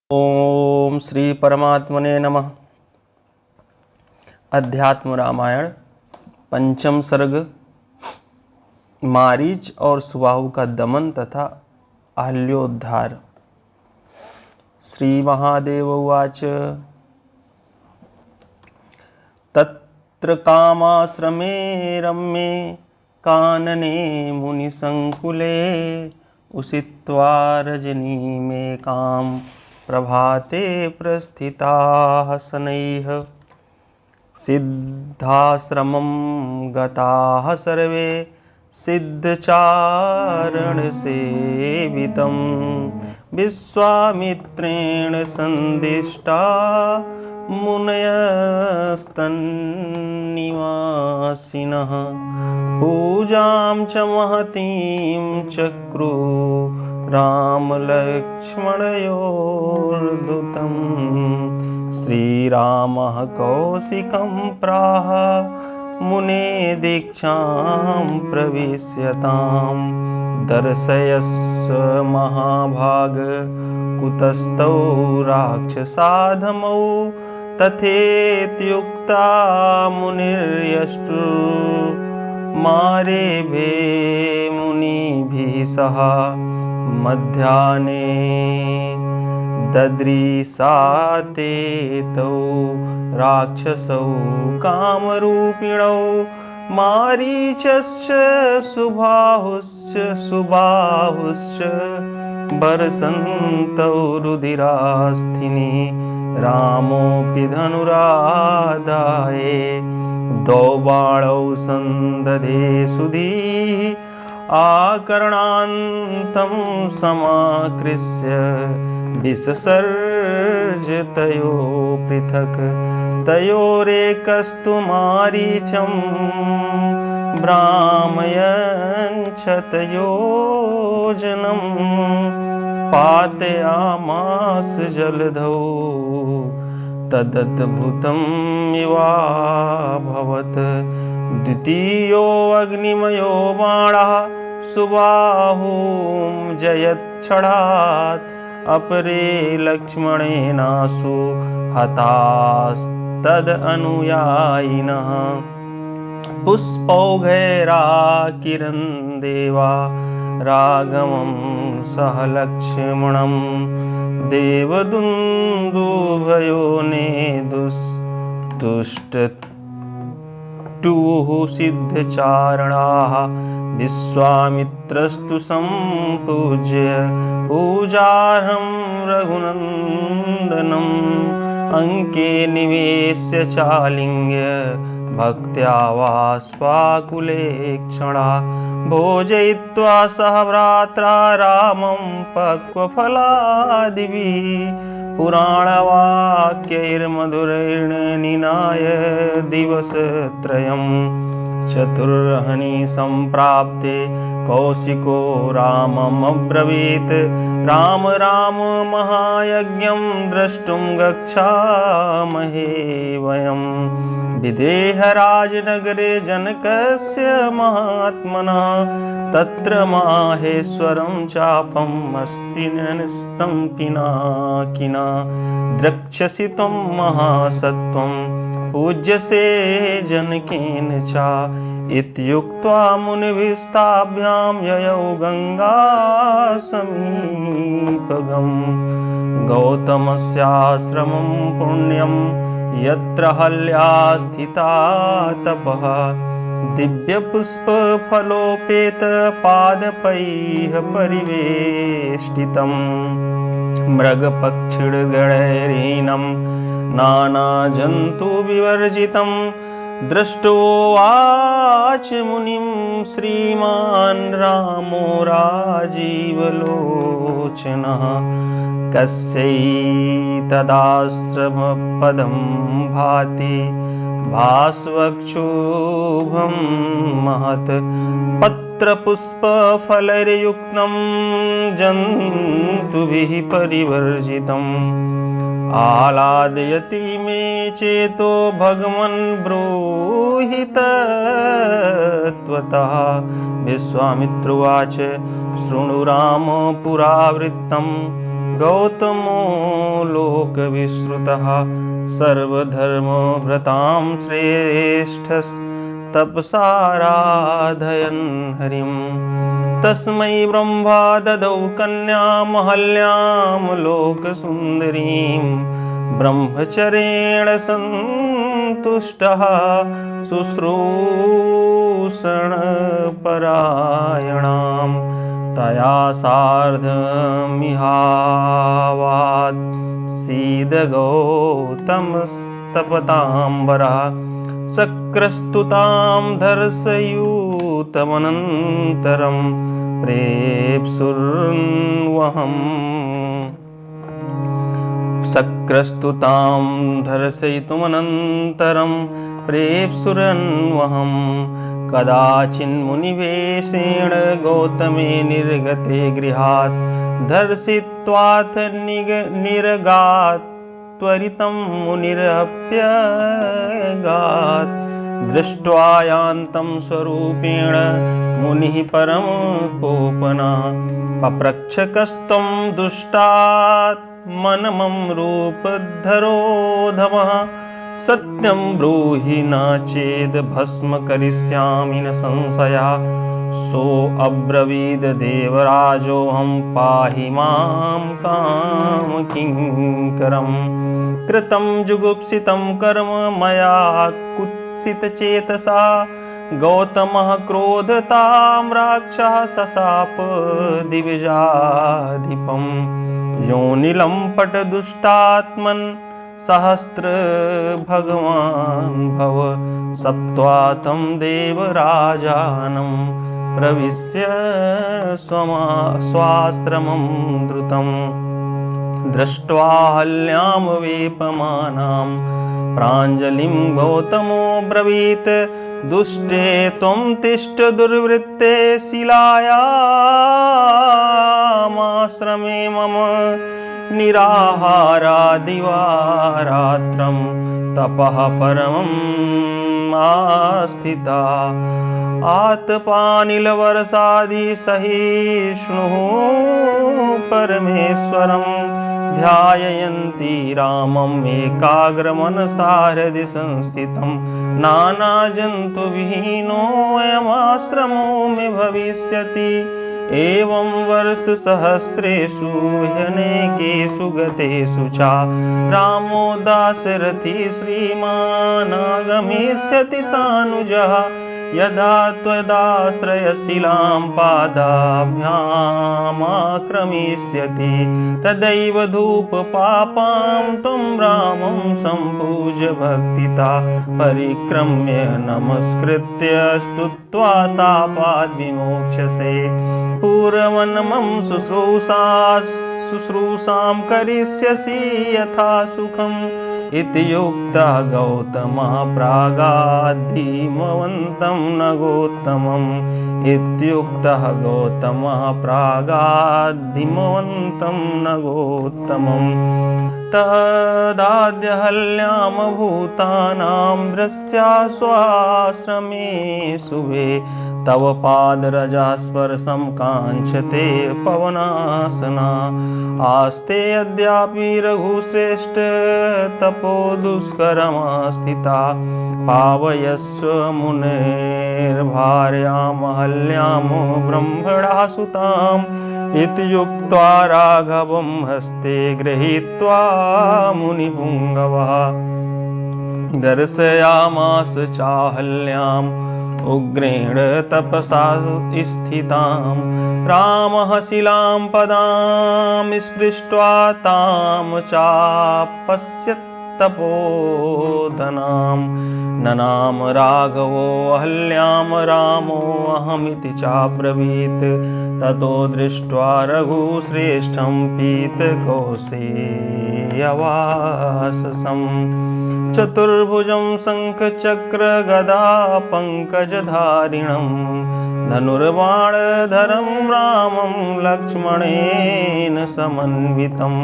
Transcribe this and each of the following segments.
ओम श्री परमात्मने नमः। अध्यात्म रामायण पंचम सर्ग मारीच और सुबाहु का दमन तथा अहल्योद्धार। श्री महादेव उवाच तत्र कामाश्रमे रम्ये कानने मुनिसंकुले उषित्वा रजनीमेकां प्रभाते प्रस्थिताः शनैः सिद्धाश्रमं गताः सर्वे सिद्धचारणसेवितं विश्वामित्रेण सन्दिष्टा मुनयस्तन्निवासिनः पूजां च महतीं चक्रु रामलक्ष्मणयोर्दूतं श्रीरामः कौशिकं प्राह मुने दीक्षां प्रविश्यतां दर्शयस्व महाभाग कुतस्थौ राक्षसाधमौ तथेत्युक्ता मुनिर्यष्टु मारेभे मुनिभिः सह मध्याह्ने ददृशाते तौ राक्षसौ कामरूपिणौ मारीचश्च सुबाहुश्च वर्षन्तौ रुधिरास्थिनि रामोऽपि धनुरादाये द्वौ बाणौ सन्दधे सुधीः आकर्णान्तं समाकृष्य विससर्ज तयो पृथक् तयोरेकस्तु मारीचं भ्रामयन् क्षतयोजनं पातयामास जलधौ तदद्भुतम् इवाभवत् द्वितीयो अग्निमयो बाणः सुबाहुं जयच्छडात् अपरे लक्ष्मणेनासु हतास्तदनुयायिनः पुष्पौघैराकिरन् देवा राघवं सह लक्ष्मणं देवदुन्दुभयोने दुष्टुः सिद्धचारणाः विश्वामित्रस्तु सम्पूज्य पूजार्हं रघुनन्दनम् अङ्के निवेश्य चालिङ्ग्य भक्त्या वाष्पाकुले क्षणा भोजयित्वा सह भ्रात्रा रामं पक्वफलादिभिः पुराणवाक्यैर्मधुरैर्निनाय दिवसत्रयम् चतुर्हनि सम्प्राप्ते कौशिको राममब्रवीत् राम राम महायज्ञं द्रष्टुं गच्छामहे वयं विदेहराजनगरे जनकस्य महात्मनः तत्र माहेश्वरं चापम् अस्ति न्यस्तं पिनाकिना द्रक्ष्यसि त्वं महासत्त्वं पूज्यसे जनकेन च इत्युक्त्वा मुनिभिस्ताभ्यां ययौ गङ्गासमीपगम् गौतमस्याश्रमं पुण्यं यत्र हल्या स्थिता तपः दिव्यपुष्पफलोपेतपादपैः परिवेष्टितं मृगपक्षिगणैर्हीनं नानाजन्तुविवर्जितं दृष्टोवाच मुनिं श्रीमान् रामो राजीवलोचनः कस्यैतदाश्रमपदं भाति भास्वक्षोभं महत् पत्रपुष्पफलैर्युक्तं जन्तुभिः परिवर्जितम् आलादयति मे चेतो भगवन् ब्रूहि तत्त्वतः विश्वामित्रोवाच शृणु राम पुरावृत्तं गौतमो युक्तः सर्वधर्मभृतां श्रेष्ठस्तपसाराधयन् हरिं। तस्मै ब्रह्मा ददौ कन्यामहल्यां लोकसुन्दरीं। ब्रह्मचर्येण सन्तुष्टः शुश्रूषणपरायणां। तया सार्धमिहावात् सीदगौतमस्तपताम्बरः। सक्रस्तुतां दर्शयूतमनन्तरं प्रेप्सुर्वहम्। सक्रस्तुतां दर्शयितुमनन्तरं प्रेप्सुरन्वहं। कदाचिन्मुनिवेशेण गौतमे निर्गते गृहात्। दर्शित्वाथ निरगात् त्वरितं मुनिरप्यगात्। दृष्ट्वा यान्तं स्वरूपेण मुनिः परमकोपना। पप्रच्छकस्त्वं दुष्टात्मनमं रूपधरोधमः। सत्यं ब्रूहि न चेद् भस्म करिष्यामि न संशयः। सोऽब्रवीद देवराजोऽहं पाहि मां कामकिङ्करम्। कृतं जुगुप्सितं कर्म मया कुत्सितचेतसा। गौतमः क्रोधतां राक्षः सशाप दिविजाधिपम्। योनिलं पटदुष्टात्मन् सहस्र भगवान् भव। सप्त्वा तं देवराजानं प्रविश्य स्वाश्रमं द्रुतम्। दृष्ट्वा हल्यां वेपमानां प्राञ्जलिं गौतमो ब्रवीत्। दुष्टे त्वं तिष्ठ दुर्वृत्ते शिलायामाश्रमे मम। निराहारा दिवारात्रं तपः परमं आस्थिता। आतपानिलवर्षादिसहिष्णुः परमेश्वरं ध्यायन्ती रामम् एकाग्रमनसा हृदि संस्थितं। नानाजन्तुविहीनोऽयमाश्रमो मे भविष्यति। एवं वर्षसहस्रेषु ह्यनेकेषु गतेषु च रामो दाशरथी श्रीमानागमिष्यति सानुजः। यदा त्वदाश्रयशिलां पादाभ्यामाक्रमिष्यति तदैव धूपपापां त्वं रामं सम्पूज्य भक्तिता। परिक्रम्य नमस्कृत्य स्तुत्वा शापाद्विमोक्ष्यसे। पूर्वनमं शुश्रूषां करिष्यसि यथा सुखम्। इति युक्तः गौतमः प्रागाद्धीमवन्तं न गौतमम्। इत्युक्तः गौतमः प्रागाद्धीमवन्तं न गौतमम्। तदाद्य भूतानां दृश्या स्वाश्रमे शुभे। तव पादरजः स्पर्शं काङ्क्षते पवनासना। आस्ते अद्यापि रघुश्रेष्ठ तपो दुष्करमास्थिता। पावयस्व मुनेर्भार्यामहल्यां ब्रह्मणासुताम्। इति उक्त्वा राघवं हस्ते गृहीत्वा मुनिपुङ्गवः। दर्शयामास चाहल्याम् उग्रेण तपसा स्थितां। रामः शिलां पदां स्पृष्ट्वा तां चापश्यत्तपोधनां। ननाम राघवो अहल्यां रामो अहमिति चाब्रवीत्। ततो दृष्ट्वा रघुश्रेष्ठं पीतकौशेयवाससं। चतुर्भुजं शङ्खचक्रगदा पङ्कजधारिणं। धनुर्बाणधरं रामं लक्ष्मणेन समन्वितं।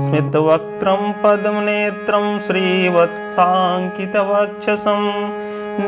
स्मितवक्त्रं पद्मनेत्रं श्रीवत्साङ्कितवक्षसं।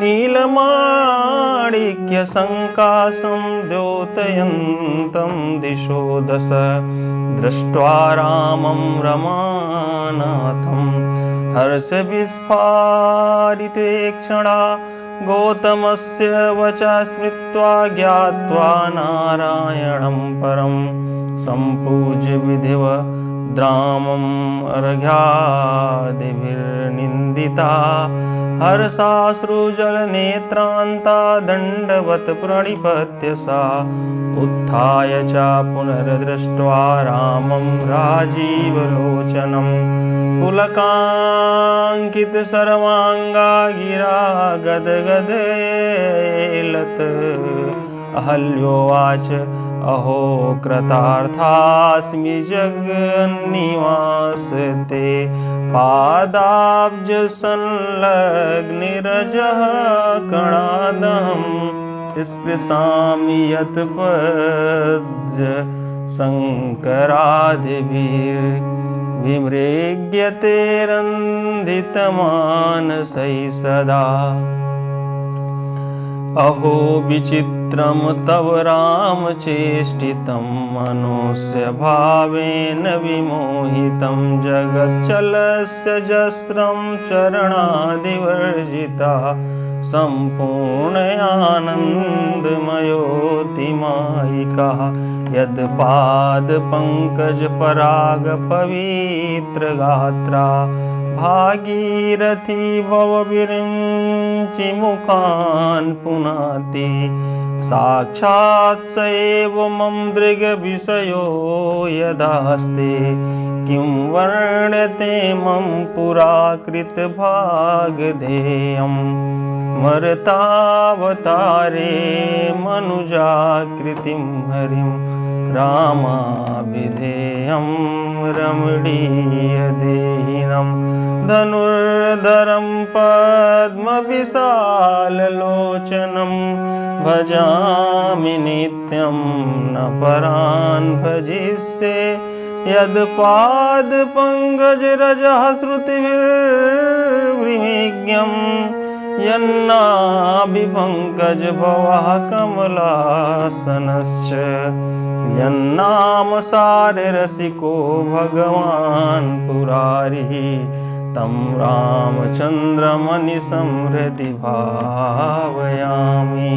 नीलमाणिक्यसङ्काशं द्योतयन्तं दिशो दश दृष्ट्वा रामं रमानाथं हर्षविस्फारिते क्षणा गौतमस्य वचा स्मृत्वा ज्ञात्वा नारायणं परं सम्पूज्य विधिवद्रामम् अर्घ्यादिभिर्निन्दिता हर्षाश्रुजलनेत्रान्ता दण्डवत् प्रणिपत्य सा उत्थाय च पुनर्दृष्ट्वा रामं राजीवलोचनं पुलकाङ्कित सर्वाङ्गा गिरा गदगदेलत् अहल्योवाच अहो कृतार्थास्मि जगन्निवासते पादाब्जसंलग्निरजः कणादहं स्पृशामि यत्पद्य शङ्करादिभिर्विमृग्यते रन्धितमानसै सदा। अहो विचित्रं तव रामचेष्टितं मनुष्य भावेन विमोहितं जगच्चलस्य जस्रं चरणादिवर्जिता सम्पूर्णयानन्दमयोतिमायिका यत्पादपङ्कजपरागपवित्रगात्रा भागीरथी भवविरिञ्चिमुखान् पुनाति साक्षात् स एव मम दृग्विषयो यदास्ते किं वर्ण्यते मम पुराकृतभागधेयं मर्तावतारे मनुजाकृतिं हरिं रामाभिधेयं रमणीयदेहिनं धनुर्धरं पद्मविशाललोचनं भजामि नित्यं न परान् भजिष्ये यत्पादपङ्कजरजः श्रुतिभिर्विज्ञं यन्नाभिपङ्कजभवः कमलासनश्च यन्नाम साररसिको भगवान् पुरारिः तं रामचन्द्रमनिशं हृदि भावयामि।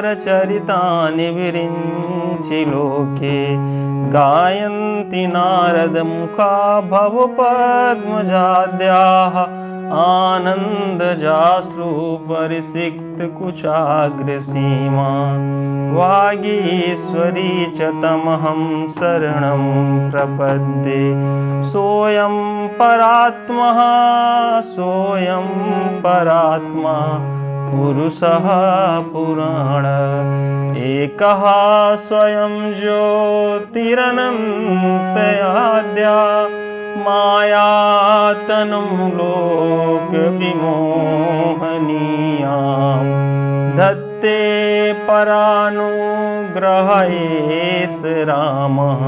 यस्यावतारचरितानि विरिञ्चि लोके गायन्ति नारदमुखा भवपद्मजाद्याः आनन्दजाश्रुपरिसिक्तकुचाग्रसीमा वागीश्वरी च तमहं शरणं प्रपद्ये सोऽयं परात्मा पुरुषः पुराण एकः स्वयं ज्योतिरनन्तयाद्या मायातनुं लोकविमोहनीयां धत्ते परानुग्रहयेष रामः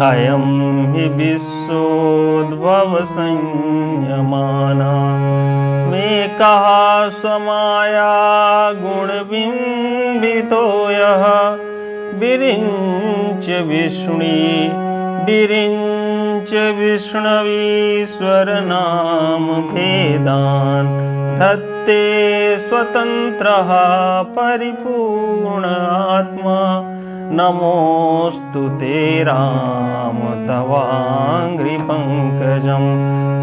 अयं हि विश्वोद्भवसंयमाना मेकः स्वमाया गुणबिम्बितो यः विरिञ्च विष्णवीश्वरनाम भेदान् धत्ते स्वतन्त्रः परिपूर्ण आत्मा नमोऽस्तु ते राम तवाङ्घ्रिपङ्कजं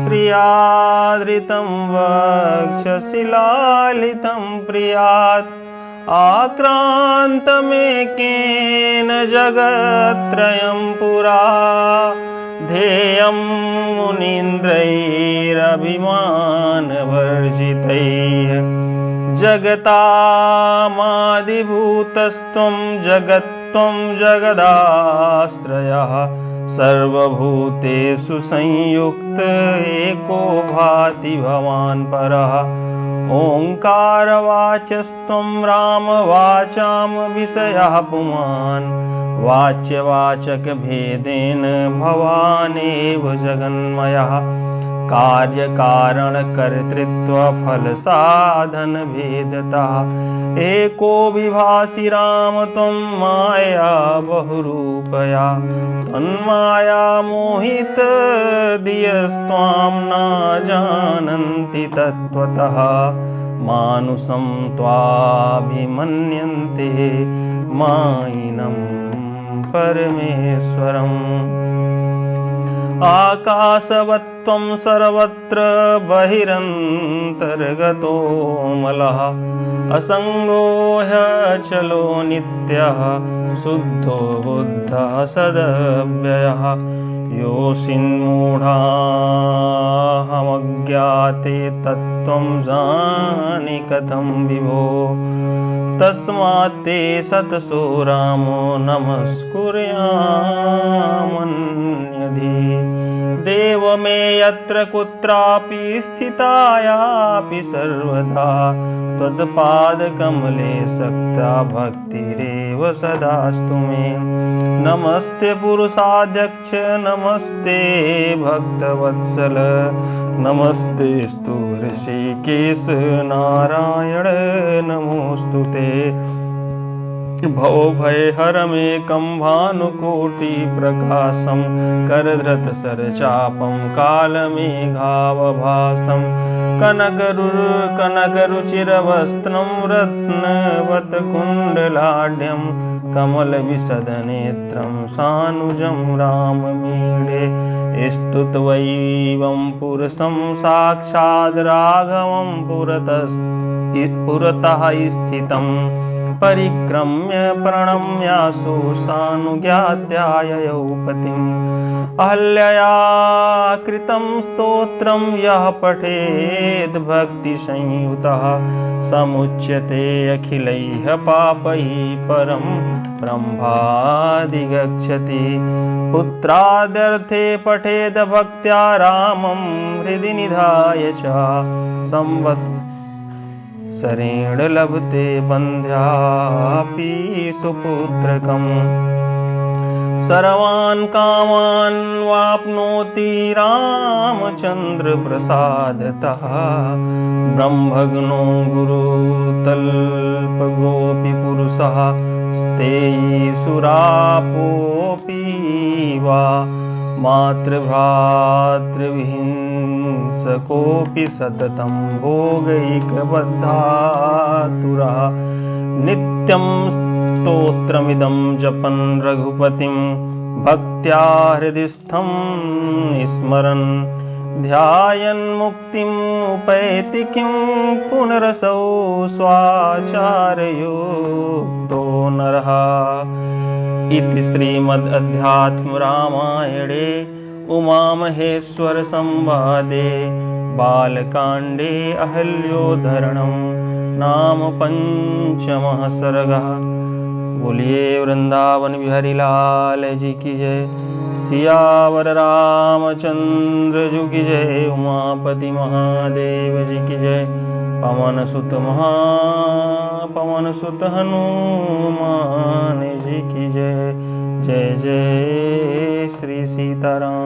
श्रियादृतं वक्षशिलालितं प्रियात् आक्रान्तमेकेन जगत्त्रयं पुरा ध्येयं मुनीन्द्रैरभिमानवर्जितैः जगतामादिभूतस्त्वं जगत्त्वं जगदाश्रयः सर्वभूतेषु संयुक्त एको भाति भवान् परः ओङ्कारवाचस्त्वं रामवाचां विषयः पुमान् वाच्यवाचकभेदेन भवानेव जगन्मयः कार्य कारण कर्तृत्व फल साधन भेदता एको विभासि राम त्वं माया बहुरूपया तन्माया मोहित धियस्त्वां न जानन्ति तत्त्वतः मानुषं त्वाभिमन्यन्ते मायिनं परमेश्वरम् आकाशवत्त्वं सर्वत्र बहिरन्तर्गतो मलः असङ्गो ह्यचलो नित्यः शुद्धो बुद्धः सदव्ययः योऽसिन्मूढाहमज्ञाते तत्त्वं जानि कथं विभो तस्मात्ते सतसो रामो नमस्कुर्यामन्यधि देव मे यत्र कुत्रापि स्थितायापि सर्वदा त्वत्पादकमले सक्ता भक्तिरेव सदास्तु मे नमस्ते पुरुषाध्यक्ष नमस्ते भक्तवत्सल नमस्तेस्तु ऋषिकेश नारायण नमोस्तुते भवभयहरमेकं भानुकोटिप्रकाशं करधृतसरचापं कालमेघावभासं कनकरुचिरवस्त्रं रत्नवत्कुण्डलाढ्यं कमलविशदनेत्रं सानुजं राममीडे स्तुत्वैवं पुरुषं साक्षाद् राघवं पुरतः स्थितं परिक्रम्य प्रणम्यासु सानुज्ञाध्याययौ पतिम् अहल्याया कृतं स्तोत्रं यः पठेद् भक्तिसंयुतः समुच्यते अखिलैः पापैः परं ब्रह्मादिगच्छति पुत्रादर्थे पठेद् भक्त्या रामं हृदि निधाय च संवत्सरेण लभते बन्ध्यापि सुपुत्रकम् सर्वान् कामान् वाप्नोति रामचन्द्र प्रसादतः ब्रह्मज्ञो गुरुतल्पगोऽपि पुरुषः स्तेयी सुरापोऽपि वा मातृभ्रातृविहिंसकोऽपि सततं भोगैकबद्धातुरः नित्यं स्तोत्रमिदं जपन् रघुपतिं भक्त्या हृदिस्थं स्मरन् ध्यायन् मुक्तिम् उपैति किं पुनरसौ स्वाचारयुक्तो नरः इति श्रीमद्अध्यात्मरामायणे उमामहेश्वरसंवादे बालकाण्डे अहल्योद्धरणं नाम पंचमः सर्गः। बोलिए वृंदावन बिहारी लाल जी की जय। सियावर रामचंद्र जी की जय। उमापति महादेव जी की जय। पवन सुत हनुमान जी की जय। जय जय श्री सीताराम।